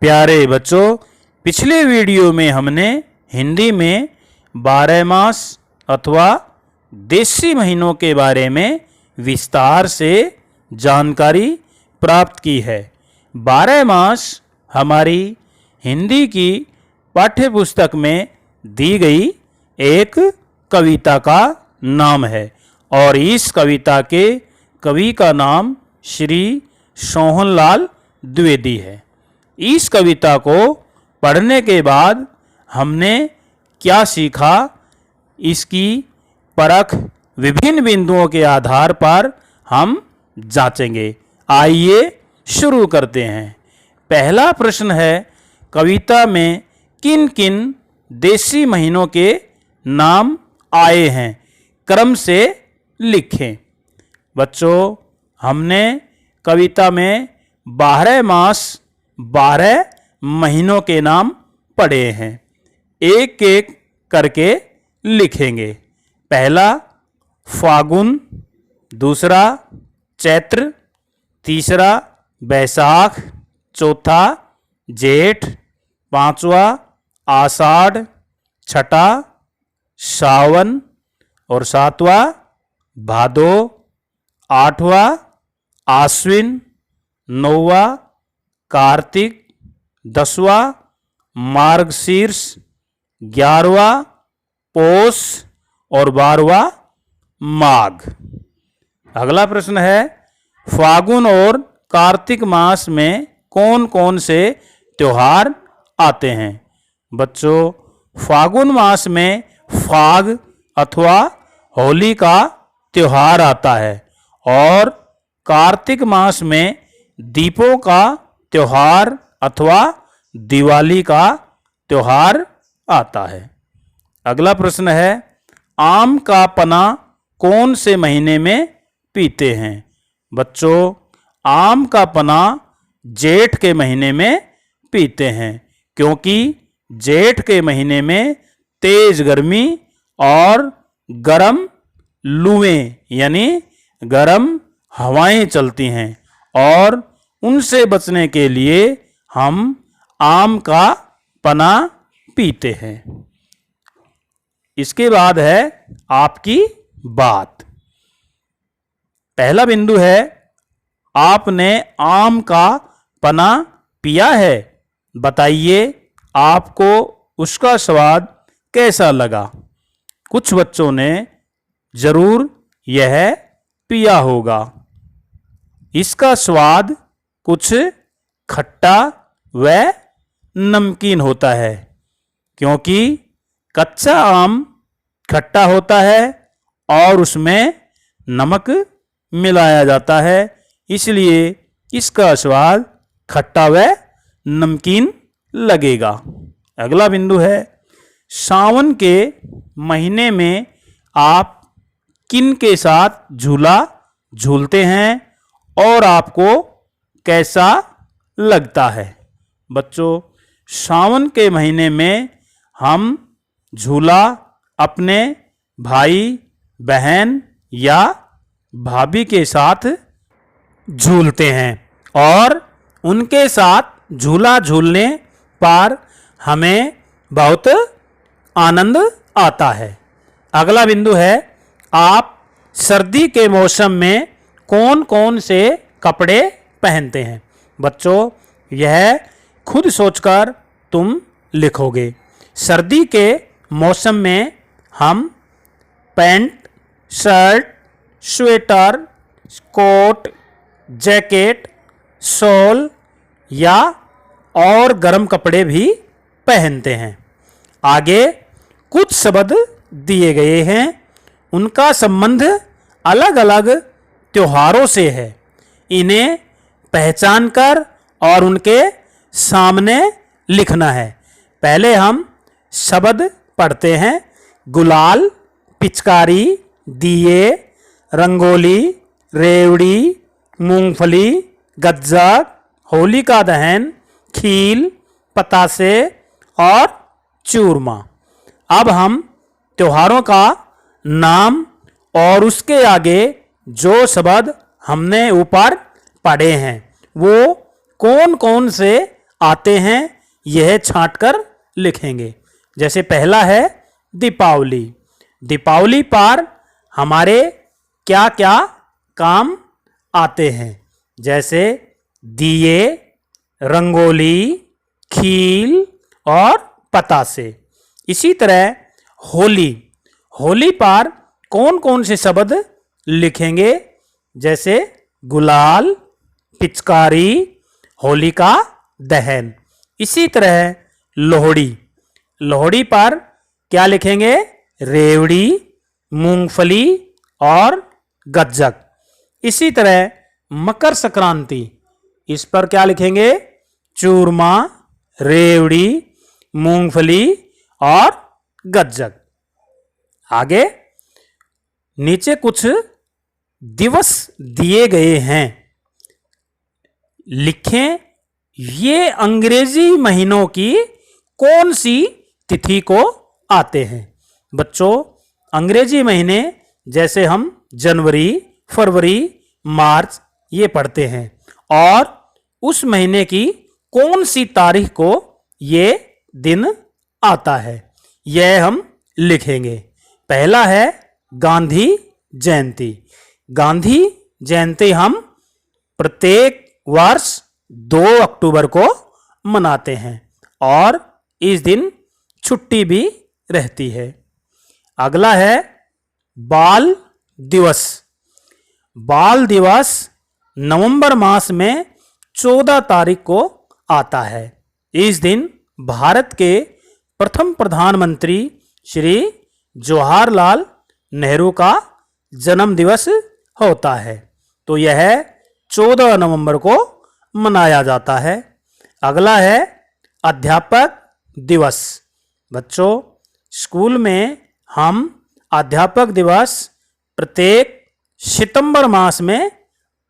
प्यारे बच्चों, पिछले वीडियो में हमने हिंदी में 12 मास अथवा देशी महीनों के बारे में विस्तार से जानकारी प्राप्त की है। 12 मास हमारी हिंदी की पाठ्यपुस्तक में दी गई एक कविता का नाम है और इस कविता के कवि का नाम श्री सोहनलाल द्विवेदी है। इस कविता को पढ़ने के बाद हमने क्या सीखा, इसकी परख विभिन्न बिंदुओं के आधार पर हम जांचेंगे। आइए शुरू करते हैं। पहला प्रश्न है, कविता में किन किन देशी महीनों के नाम आए हैं, क्रम से लिखें। बच्चों, हमने कविता में 12 मास 12 महीनों के नाम पढ़े हैं। एक एक करके लिखेंगे। पहला फागुन, दूसरा चैत्र, तीसरा बैसाख, चौथा जेठ, पांचवा आषाढ़, छठा सावन और सातवां भादो, आठवां आश्विन, नौवां कार्तिक, 10वां मार्गशीर्ष, 11वां पौष और 12वां माघ। अगला प्रश्न है, फागुन और कार्तिक मास में कौन कौन से त्योहार आते हैं। बच्चों, फागुन मास में फाग अथवा होली का त्योहार आता है और कार्तिक मास में दीपों का त्योहार अथवा दिवाली का त्योहार आता है। अगला प्रश्न है, आम का पना कौन से महीने में पीते हैं। बच्चों, आम का पना जेठ के महीने में पीते हैं क्योंकि जेठ के महीने में तेज गर्मी और गर्म लूएं यानी गर्म हवाएं चलती हैं और उनसे बचने के लिए हम आम का पना पीते हैं। इसके बाद है आपकी बात। पहला बिंदु है, आपने आम का पना पिया है, बताइए आपको उसका स्वाद कैसा लगा। कुछ बच्चों ने जरूर यह पिया होगा। इसका स्वाद कुछ खट्टा व नमकीन होता है क्योंकि कच्चा आम खट्टा होता है और उसमें नमक मिलाया जाता है, इसलिए इसका स्वाद खट्टा व नमकीन लगेगा। अगला बिंदु है, सावन के महीने में आप किन के साथ झूला झूलते हैं और आपको कैसा लगता है। बच्चों, सावन के महीने में हम झूला अपने भाई बहन या भाभी के साथ झूलते हैं और उनके साथ झूला झूलने पर हमें बहुत आनंद आता है। अगला बिंदु है, आप सर्दी के मौसम में कौन कौन से कपड़े पहनते हैं। बच्चों, यह खुद सोचकर तुम लिखोगे। सर्दी के मौसम में हम pant, shirt, sweater, coat, jacket, shawl या और गर्म कपड़े भी पहनते हैं। आगे कुछ शब्द दिए गए हैं, उनका संबंध अलग अलग त्योहारों से है। इन्हें पहचान कर और उनके सामने लिखना है। पहले हम शब्द पढ़ते हैं। गुलाल, पिचकारी, दिए, रंगोली, रेवड़ी, मूंगफली, गज्जा, होलिका दहन, खील, पतासे और चूरमा। अब हम त्योहारों का नाम और उसके आगे जो शब्द हमने ऊपर पढ़े हैं वो कौन कौन से आते हैं यह छांटकर लिखेंगे। जैसे पहला है दीपावली। दीपावली पर हमारे क्या क्या काम आते हैं? जैसे दिए, रंगोली, खील और पतासे। इसी तरह होली। होली पर कौन कौन से शब्द लिखेंगे? जैसे गुलाल, पिचकारी, होलिका दहन। इसी तरह लोहड़ी। लोहड़ी पर क्या लिखेंगे? रेवड़ी, मूंगफली और गज्जक। इसी तरह मकर संक्रांति। इस पर क्या लिखेंगे? चूरमा, रेवड़ी, मूंगफली और गज्जक। आगे नीचे कुछ दिवस दिए गए हैं, लिखें ये अंग्रेजी महीनों की कौन सी तिथि को आते हैं। बच्चों, अंग्रेजी महीने जैसे हम जनवरी, फरवरी, मार्च ये पढ़ते हैं, और उस महीने की कौन सी तारीख को ये दिन आता है यह हम लिखेंगे। पहला है गांधी जयंती। गांधी जयंती हम प्रत्येक वर्ष 2 अक्टूबर को मनाते हैं और इस दिन छुट्टी भी रहती है। अगला है बाल दिवस। बाल दिवस नवंबर मास में 14 तारीख को आता है। इस दिन भारत के प्रथम प्रधानमंत्री श्री जवाहरलाल नेहरू का जन्म दिवस होता है, तो यह 14 नवंबर को मनाया जाता है। अगला है अध्यापक दिवस। बच्चों, स्कूल में हम अध्यापक दिवस प्रत्येक सितंबर मास में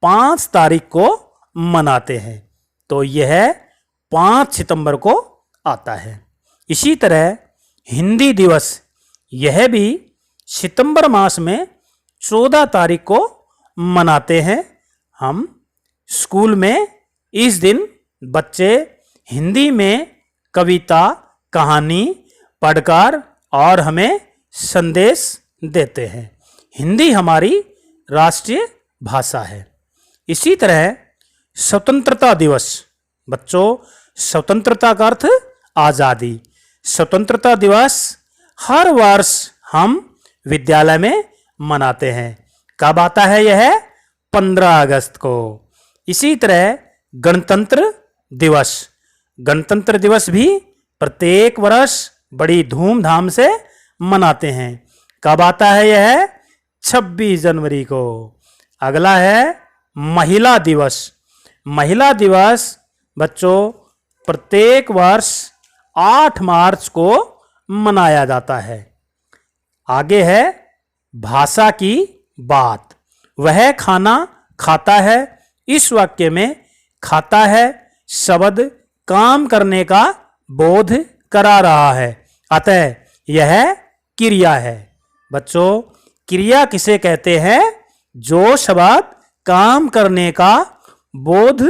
5 तारीख को मनाते हैं, तो यह 5 सितंबर को आता है। इसी तरह हिंदी दिवस, यह भी सितंबर मास में 14 तारीख को मनाते हैं। हम स्कूल में इस दिन बच्चे हिंदी में कविता, कहानी पढ़कर और हमें संदेश देते हैं। हिंदी हमारी राष्ट्रीय भाषा है। इसी तरह स्वतंत्रता दिवस। बच्चों, स्वतंत्रता का अर्थ आज़ादी। स्वतंत्रता दिवस हर वर्ष हम विद्यालय में मनाते हैं। कब आता है यह? 15 अगस्त को। इसी तरह गणतंत्र दिवस। गणतंत्र दिवस भी प्रत्येक वर्ष बड़ी धूमधाम से मनाते हैं। कब आता है यह? 26 जनवरी को। अगला है महिला दिवस। महिला दिवस बच्चों प्रत्येक वर्ष 8 मार्च को मनाया जाता है। आगे है भाषा की बात। वह खाना खाता है। इस वाक्य में खाता है शब्द काम करने का बोध करा रहा है, अतः यह क्रिया है। बच्चों, क्रिया किसे कहते हैं? जो शब्द काम करने का बोध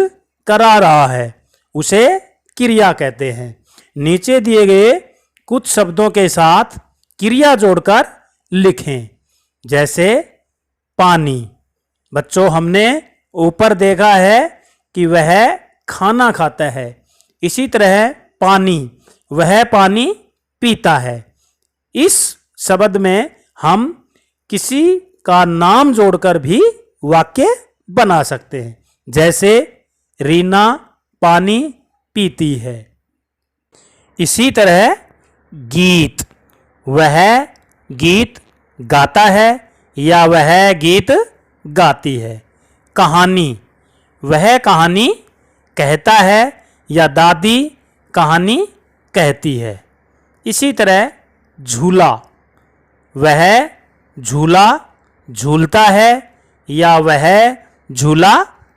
करा रहा है उसे क्रिया कहते हैं। नीचे दिए गए कुछ शब्दों के साथ क्रिया जोड़कर लिखें। जैसे पानी। बच्चों, हमने ऊपर देखा है कि वह खाना खाता है। इसी तरह पानी, वह पानी पीता है। इस शब्द में हम किसी का नाम जोड़कर भी वाक्य बना सकते हैं। जैसे रीना पानी पीती है। इसी तरह गीत, वह गीत गाता है या वह गीत गाती है। कहानी, वह कहानी कहता है या दादी कहानी कहती है। इसी तरह झूला, वह झूला झूलता है या वह झूला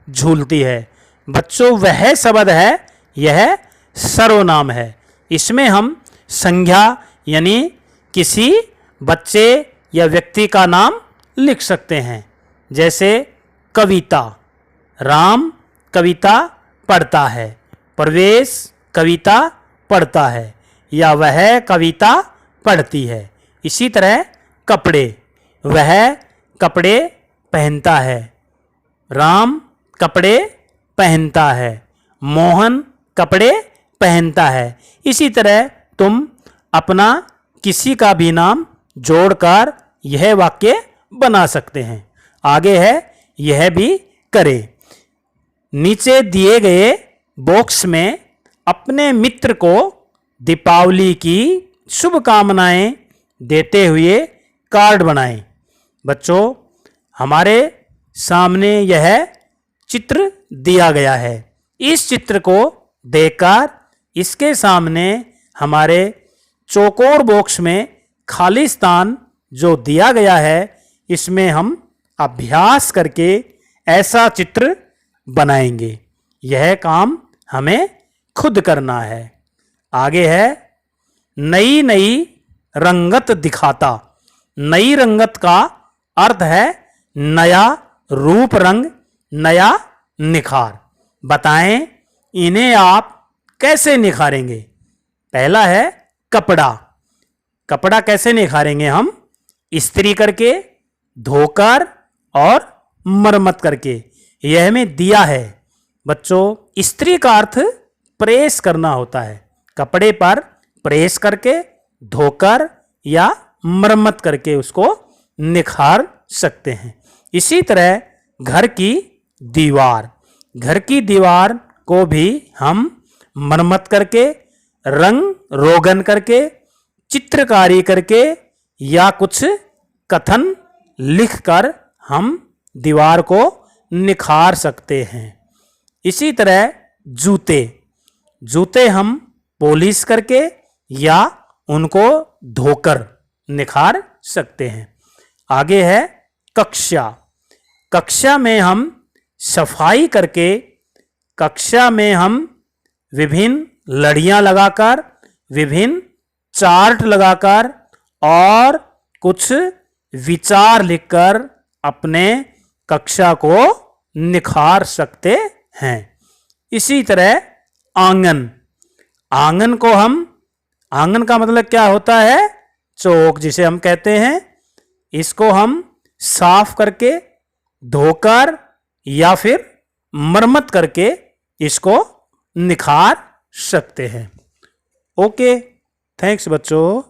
झूलती है। बच्चों, वह शब्द है यह सर्वनाम है। इसमें हम संज्ञा यानी किसी बच्चे या व्यक्ति का नाम लिख सकते हैं। जैसे कविता, राम कविता पढ़ता है। प्रवेश कविता पढ़ता है या वह कविता पढ़ती है। इसी तरह कपड़े, वह कपड़े पहनता है, राम कपड़े पहनता है, मोहन कपड़े पहनता है। इसी तरह तुम अपना किसी का भी नाम जोड़कर यह वाक्य बना सकते हैं। आगे है यह भी करें। नीचे दिए गए बॉक्स में अपने मित्र को दीपावली की शुभकामनाएं देते हुए कार्ड बनाएं। बच्चों, हमारे सामने यह चित्र दिया गया है। इस चित्र को देखकर इसके सामने हमारे चौकोर बॉक्स में खाली स्थान जो दिया गया है, इसमें हम अभ्यास करके ऐसा चित्र बनाएंगे। यह काम हमें खुद करना है। आगे है नई नई रंगत दिखाता। नई रंगत का अर्थ है नया रूप रंग, नया निखार। बताएं इन्हें आप कैसे निखारेंगे। पहला है कपड़ा। कपड़ा कैसे निखारेंगे हम? इस्त्री करके, धोकर और मरम्मत करके। यह हमें दिया है। बच्चों, इस्त्री का अर्थ प्रेस करना होता है। कपड़े पर प्रेस करके, धोकर या मरम्मत करके उसको निखार सकते हैं। इसी तरह घर की दीवार, घर की दीवार को भी हम मरम्मत करके, रंग रोगन करके, चित्रकारी करके या कुछ कथन लिखकर हम दीवार को निखार सकते हैं। इसी तरह जूते, जूते हम पॉलिश करके या उनको धोकर निखार सकते हैं। आगे है कक्षा। कक्षा में हम सफाई करके, कक्षा में हम विभिन्न लड़ियां लगाकर, विभिन्न चार्ट लगाकर और कुछ विचार लिखकर अपने कक्षा को निखार सकते हैं। इसी तरह आंगन, आंगन को हम, आंगन का मतलब क्या होता है? चौक जिसे हम कहते हैं। इसको हम साफ करके, धोकर या फिर मरम्मत करके इसको निखार सकते हैं। ओके, थैंक्स बच्चों।